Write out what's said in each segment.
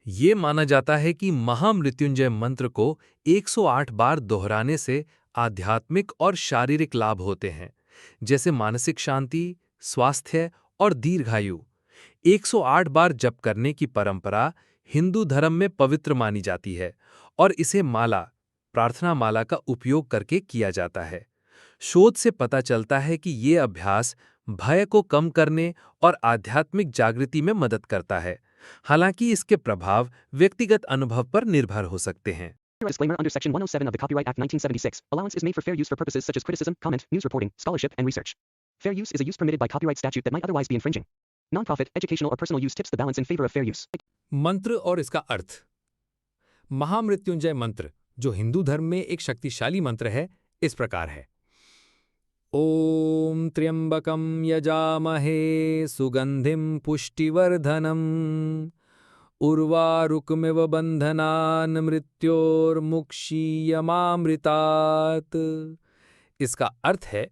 ये माना जाता है कि महामृत्युंजय मंत्र को 108 बार दोहराने से आध्यात्मिक और शारीरिक लाभ होते हैं, जैसे मानसिक शांति, स्वास्थ्य और दीर्घायु। 108 बार जप करने की परंपरा हिंदू धर्म में पवित्र मानी जाती है और इसे माला, प्रार्थना माला का उपयोग करके किया जाता है। शोध से पता चलता है कि ये अभ्यास भय को कम करने और आध्यात्मिक जागृति में मदद करता है। हालांकि इसके प्रभाव व्यक्तिगत अनुभव पर निर्भर हो सकते हैं। Disclaimer under Section 107 of the Copyright Act 1976. Allowance is made for fair use for purposes such as criticism, comment, news reporting, scholarship, and research. Fair use is a use permitted by copyright statute that might otherwise be infringing. Non-profit, educational, or personal use tips the balance in favor of fair use. मंत्र और इसका अर्थ। महामृत्युंजय मंत्र, जो हिंदू धर्म में एक शक्तिशाली मंत्र है, इस प्रकार है। ओम त्र्यंबकं यजामहे सुगंधिं पुष्टिवर्धनम् उर्वारुकमिव बंधनान् मृत्योर्मुक्षीयमामृतात्। इसका अर्थ है,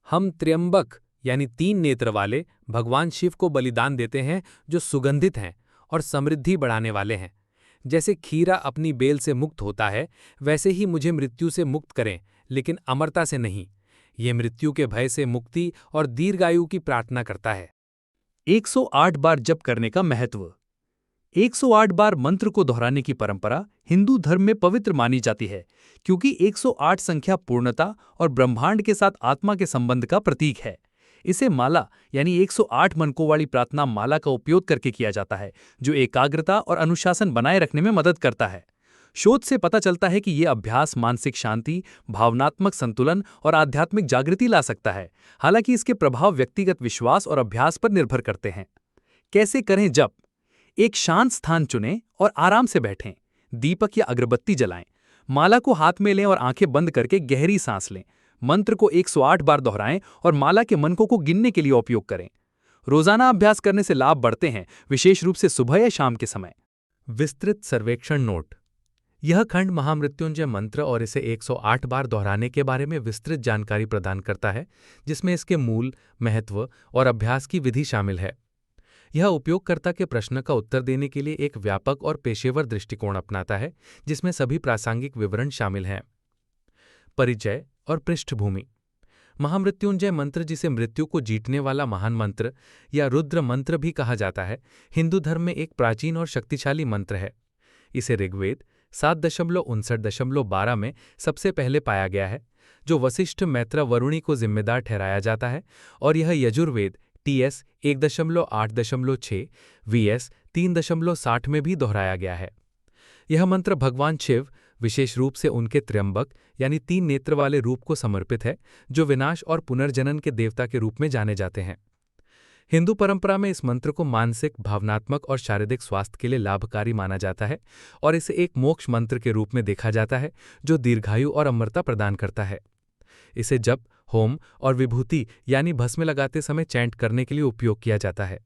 हम त्र्यंबक यानी 3 नेत्र वाले भगवान शिव को बलिदान देते हैं, जो सुगंधित हैं और समृद्धि बढ़ाने वाले हैं। जैसे खीरा अपनी बेल से मुक्त होता है, वैसे ही मुझे मृत्यु से मुक्त करें, लेकिन अमरता से नहीं। ये मृत्यु के भय से मुक्ति और दीर्घायु की प्रार्थना करता है। 108 बार जप करने का महत्व। 108 बार मंत्र को दोहराने की परंपरा हिंदू धर्म में पवित्र मानी जाती है, क्योंकि 108 संख्या पूर्णता और ब्रह्मांड के साथ आत्मा के संबंध का प्रतीक है। इसे माला यानी 108 मनकों वाली प्रार्थना माला का उपयोग करके किया जाता है, जो एकाग्रता और अनुशासन बनाए रखने में मदद करता है। शोध से पता चलता है कि यह अभ्यास मानसिक शांति, भावनात्मक संतुलन और आध्यात्मिक जागृति ला सकता है। हालांकि इसके प्रभाव व्यक्तिगत विश्वास और अभ्यास पर निर्भर करते हैं। कैसे करें जप? एक शांत स्थान चुनें और आराम से बैठें। दीपक या अगरबत्ती जलाएं। माला को हाथ में लें और आंखें बंद करके गहरी सांस लें। मंत्र को 108 बार दोहराएं और माला के मनकों को गिनने के लिए उपयोग करें। रोजाना अभ्यास करने से लाभ बढ़ते हैं, विशेष रूप से सुबह या शाम के समय। विस्तृत सर्वेक्षण नोट। यह खंड महामृत्युंजय मंत्र और इसे 108 बार दोहराने के बारे में विस्तृत जानकारी प्रदान करता है, जिसमें इसके मूल, महत्व और अभ्यास की विधि शामिल है। यह उपयोगकर्ता के प्रश्न का उत्तर देने के लिए एक व्यापक और पेशेवर दृष्टिकोण अपनाता है, जिसमें सभी प्रासंगिक विवरण शामिल हैं। परिचय और पृष्ठभूमि। महामृत्युंजय मंत्र, जिसे मृत्यु को जीतने वाला महान मंत्र या रुद्र मंत्र भी कहा जाता है, हिंदू धर्म में एक प्राचीन और शक्तिशाली मंत्र है। इसे ऋग्वेद 7.59.12 में सबसे पहले पाया गया है, जो वशिष्ठ, मैत्र, वरुणी को जिम्मेदार ठहराया जाता है, और यह यजुर्वेद TS 1.8.6, VS 3.60 में भी दोहराया गया है। यह मंत्र भगवान शिव, विशेष रूप से उनके त्र्यंबक यानी 3 नेत्र वाले रूप को समर्पित है, जो विनाश और पुनर्जनन के देवता के रूप में जाने जाते हैं। हिंदू परंपरा में इस मंत्र को मानसिक, भावनात्मक और शारीरिक स्वास्थ्य के लिए लाभकारी माना जाता है, और इसे एक मोक्ष मंत्र के रूप में देखा जाता है, जो दीर्घायु और अमरता प्रदान करता है। इसे जप, होम और विभूति यानी भस्म लगाते समय चैंट करने के लिए उपयोग किया जाता है।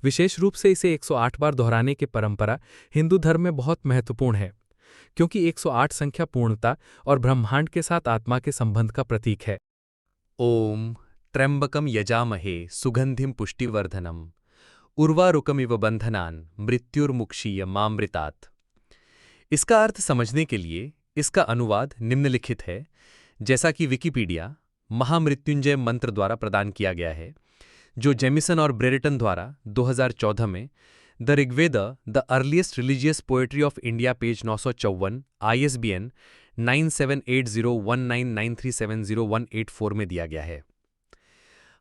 विशेष रूप से इसे 108 बार दोहराने की परंपरा हिंदू धर्म में बहुत महत्वपूर्ण है, क्योंकि 108 संख्या पूर्णता और ब्रह्मांड के साथ आत्मा के संबंध का प्रतीक है। ओम त्र्यंबकं यजामहे सुगंधिं पुष्टिवर्धनम् उर्वारुकमिव बंधनान् मृत्युर्मुक्षीयमामृतात्। इसका अर्थ समझने के लिए इसका अनुवाद निम्नलिखित है, जैसा कि विकिपीडिया महामृत्युंजय मंत्र द्वारा प्रदान किया गया है, जो जेमिसन और ब्रेरेटन द्वारा 2014 में the Rigveda the earliest religious poetry of India page 954 ISBN 978019937018 में दिया गया है।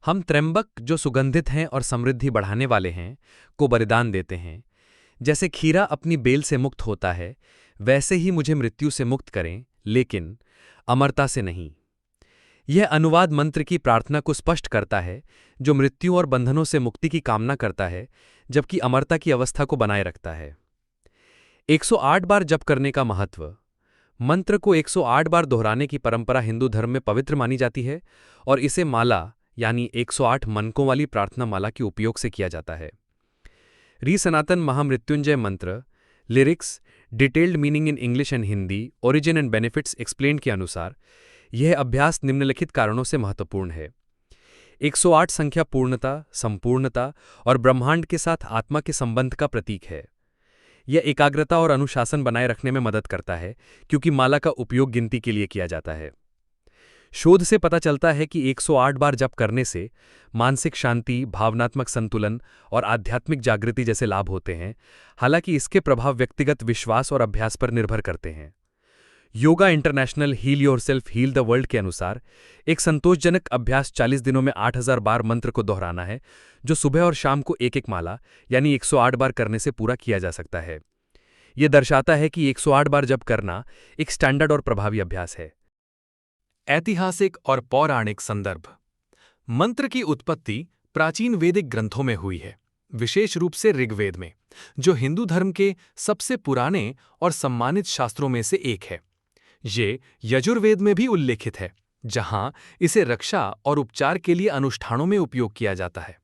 हम त्र्यंबक, जो सुगंधित हैं और समृद्धि बढ़ाने वाले हैं, को बलिदान देते हैं। जैसे खीरा अपनी बेल से मुक्त होता है, वैसे ही मुझे मृत्यु से मुक्त करें, लेकिन अमरता से नहीं। यह अनुवाद मंत्र की प्रार्थना को स्पष्ट करता है, जो मृत्यु और बंधनों से मुक्ति की कामना करता है, जबकि अमरता की अवस्था को बनाए रखता है। 108 बार जप करने का महत्व। मंत्र को 108 बार दोहराने की परंपरा हिंदू धर्म में पवित्र मानी जाती है, और इसे माला यानी 108 मनकों वाली प्रार्थना माला के उपयोग से किया जाता है। सनातन महामृत्युंजय मंत्र, lyrics, detailed meaning in English and Hindi, origin and benefits explained के अनुसार यह अभ्यास निम्नलिखित कारणों से महत्वपूर्ण है। 108 संख्या पूर्णता, संपूर्णता और ब्रह्मांड के साथ आत्मा के संबंध का प्रतीक है। यह एकाग्रता और अनुशासन बनाए रखने में मदद करता है, क्योंकि माला का उपयोग गिनती के लिए किया जाता है। शोध से पता चलता है कि 108 बार जप करने से मानसिक शांति, भावनात्मक संतुलन और आध्यात्मिक जागृति जैसे लाभ होते हैं। हालांकि इसके प्रभाव व्यक्तिगत विश्वास और अभ्यास पर निर्भर करते हैं। Yoga international heal yourself heal the world के अनुसार एक संतोषजनक अभ्यास 40 दिनों में 8000 बार मंत्र को दोहराना है, जो सुबह और शाम को एक एक माला यानी 108 बार करने से पूरा किया जा सकता है। यह दर्शाता है कि 108 बार जप करना एक स्टैंडर्ड और प्रभावी अभ्यास है। ऐतिहासिक और पौराणिक संदर्भ। मंत्र की उत्पत्ति प्राचीन वैदिक ग्रंथों में हुई है, विशेष रूप से ऋग्वेद में, जो हिंदू धर्म के सबसे पुराने और सम्मानित शास्त्रों में से एक है। ये यजुर्वेद में भी उल्लेखित है, जहां इसे रक्षा और उपचार के लिए अनुष्ठानों में उपयोग किया जाता है।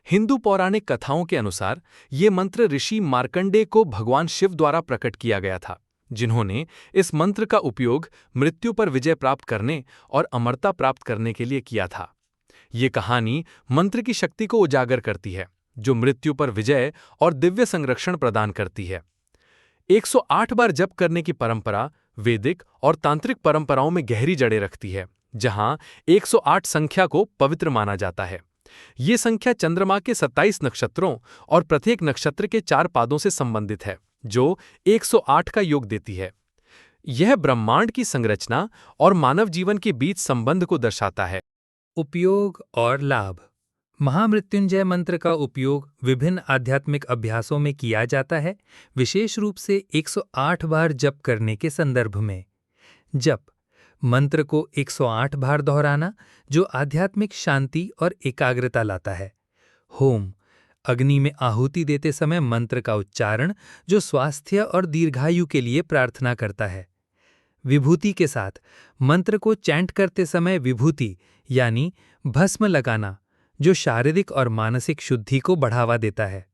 हिंदू पौराणिक कथाओं के अनुसार ये मंत्र ऋषि मार्कंडेय को भगवान शिव द्वारा प्रकट किया गया था, जिन्होंने इस मंत्र का उपयोग मृत्यु पर विजय प्राप्त करने और अमरता प्राप्त करने के लिए किया था। ये कहानी मंत्र की शक्ति को उजागर करती है, जो मृत्यु पर विजय और दिव्य संरक्षण प्रदान करती है। 108 बार जप करने की परंपरा वैदिक और तांत्रिक परंपराओं में गहरी जड़ें रखती है, जहां 108 संख्या को पवित्र माना जाता है। ये संख्या चंद्रमा के 27 नक्षत्रों और प्रत्येक नक्षत्र के 4 पादों से संबंधित है, जो 108 का योग देती है। यह ब्रह्मांड की संरचना और मानव जीवन के बीच संबंध को दर्शाता है। उपयोग और लाभ। महामृत्युंजय मंत्र का उपयोग विभिन्न आध्यात्मिक अभ्यासों में किया जाता है, विशेष रूप से 108 बार जप करने के संदर्भ में। जप मंत्र को 108 बार दोहराना, जो आध्यात्मिक शांति और एकाग्रता लाता है। होम अग्नि में आहुति देते समय मंत्र का उच्चारण, जो स्वास्थ्य और दीर्घायु के लिए प्रार्थना करता है। विभूति के साथ मंत्र को चैंट करते समय विभूति यानी भस्म लगाना, जो शारीरिक और मानसिक शुद्धि को बढ़ावा देता है।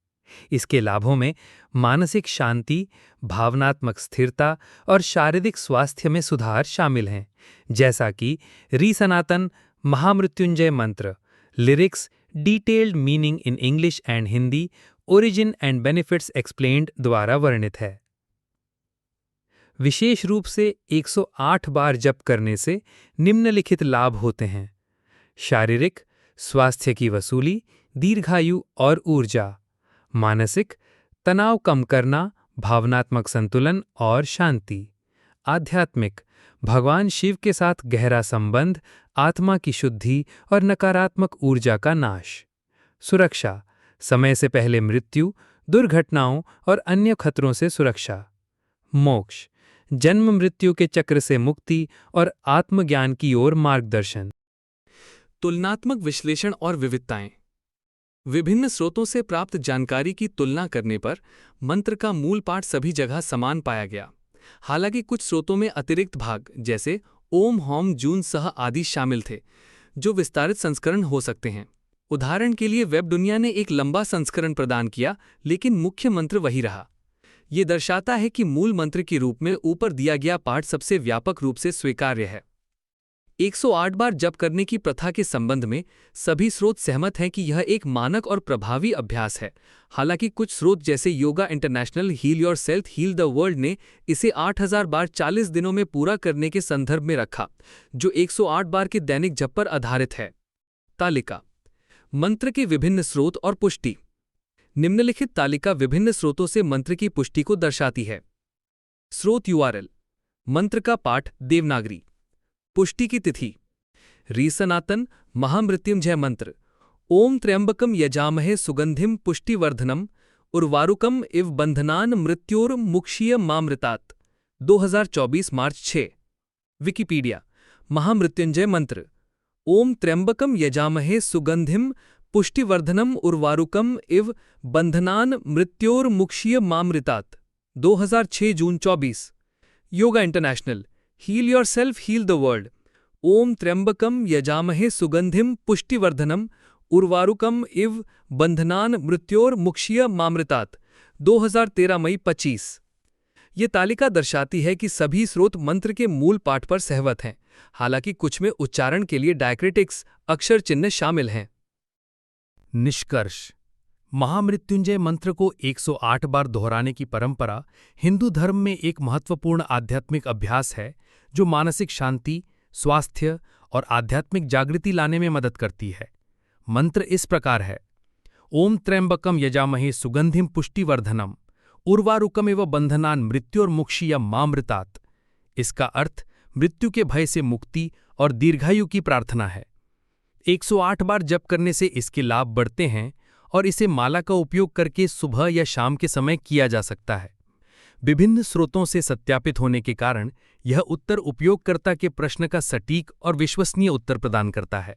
इसके लाभों में मानसिक शांति, भावनात्मक स्थिरता और शारीरिक स्वास्थ्य में सुधार शामिल हैं, जैसा कि री सनातन महामृत्युंजय मंत्र lyrics detailed meaning in English and Hindi, origin and benefits explained द्वारा वर्णित है। विशेष रूप से 108 बार जप करने से निम्नलिखित लाभ होते हैं: शारीरिक स्वास्थ्य की वसूली, दीर्घायु और ऊर्जा। मानसिक तनाव कम करना, भावनात्मक संतुलन और शांति। आध्यात्मिक भगवान शिव के साथ गहरा संबंध, आत्मा की शुद्धि और नकारात्मक ऊर्जा का नाश। सुरक्षा समय से पहले मृत्यु, दुर्घटनाओं और अन्य खतरों से सुरक्षा। मोक्ष जन्म मृत्यु के चक्र से मुक्ति और आत्मज्ञान की ओर मार्गदर्शन। तुलनात्मक विश्लेषण और विविधताएं। विभिन्न स्रोतों से प्राप्त जानकारी की तुलना करने पर मंत्र का मूल पाठ सभी जगह समान पाया गया। हालांकि कुछ स्रोतों में अतिरिक्त भाग जैसे ओम हौम जून सह आदि शामिल थे, जो विस्तारित संस्करण हो सकते हैं। उदाहरण के लिए वेब दुनिया ने एक लंबा संस्करण प्रदान किया, लेकिन मुख्य मंत्र वही रहा। ये दर्शाता है कि मूल मंत्र के रूप में ऊपर दिया गया पाठ सबसे व्यापक रूप से स्वीकार्य है। 108 बार जप करने की प्रथा के संबंध में सभी स्रोत सहमत हैं कि यह एक मानक और प्रभावी अभ्यास है। हालांकि कुछ स्रोत जैसे Yoga international heal yourself heal the world ने इसे 8000 बार 40 दिनों में पूरा करने के संदर्भ में रखा, जो 108 बार के दैनिक जप पर आधारित है। तालिका मंत्र के विभिन्न स्रोत और पुष्टि। निम्नलिखित तालिका विभिन्न स्रोतों से मंत्र की पुष्टि को दर्शाती है। स्रोत URL मंत्र का पाठ देवनागरी। पुष्टि की तिथि री सनातन महामृत्युंजय मंत्र ओम त्र्यंबकम यजामहे सुगंधिम पुष्टिवर्धनम उर्वारुकम इव बंधनान मृत्योर मुक्षीय मामृतात 2024 मार्च 6। विकिपीडिया महामृत्युंजय मंत्र ओम त्र्यंबकम यजामहे सुगंधिम पुष्टिवर्धनम उर्वारुकम इव बंधनान मृत्योर मुक्षीय मामृतात 2006 जून 24। Yoga international heal yourself heal the world ओम त्र्यंबकम यजामहे सुगंधिम पुष्टिवर्धनम उर्वारुकम इव बंधनान मृत्योर मुक्षीय मामृतात 2013 मई 25। ये तालिका दर्शाती है कि सभी स्रोत मंत्र के मूल पाठ पर सहमत हैं, हालांकि कुछ में उच्चारण के लिए डायक्रिटिक्स अक्षर चिन्ह शामिल हैं। निष्कर्ष महामृत्युंजय मंत्र को 108 बार दोहराने की परंपरा हिंदू धर्म में एक महत्वपूर्ण आध्यात्मिक अभ्यास है जो मानसिक शांति, स्वास्थ्य और आध्यात्मिक जागृति लाने में मदद करती है। मंत्र इस प्रकार है: ओम त्र्यंबकम यजामहे सुगंधिम पुष्टिवर्धनम उर्वारुकमिव बंधनान मृत्योर्मुक्षीयम मामृतात्। इसका अर्थ मृत्यु के भय से मुक्ति और दीर्घायु की प्रार्थना है। 108 बार जप करने से इसके लाभ बढ़ते हैं और इसे माला का उपयोग करके सुबह या शाम के समय किया जा सकता है। विभिन्न स्रोतों से सत्यापित होने के कारण यह उत्तर उपयोगकर्ता के प्रश्न का सटीक और विश्वसनीय उत्तर प्रदान करता है।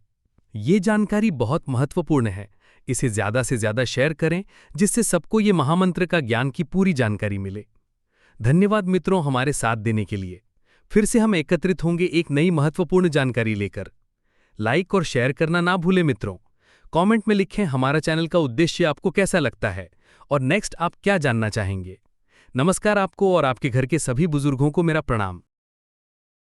ये जानकारी बहुत महत्वपूर्ण है, इसे ज़्यादा से ज़्यादा शेयर करें जिससे सबको ये महामंत्र का ज्ञान की पूरी जानकारी मिले। धन्यवाद मित्रों हमारे साथ देने के लिए। फिर से हम एकत्रित होंगे एक नई महत्वपूर्ण जानकारी लेकर। लाइक और शेयर करना ना भूलें मित्रों। कमेंट में लिखें हमारा चैनल का उद्देश्य आपको कैसा लगता है और नेक्स्ट आप क्या जानना चाहेंगे। नमस्कार आपको और आपके घर के सभी बुजुर्गों को मेरा प्रणाम।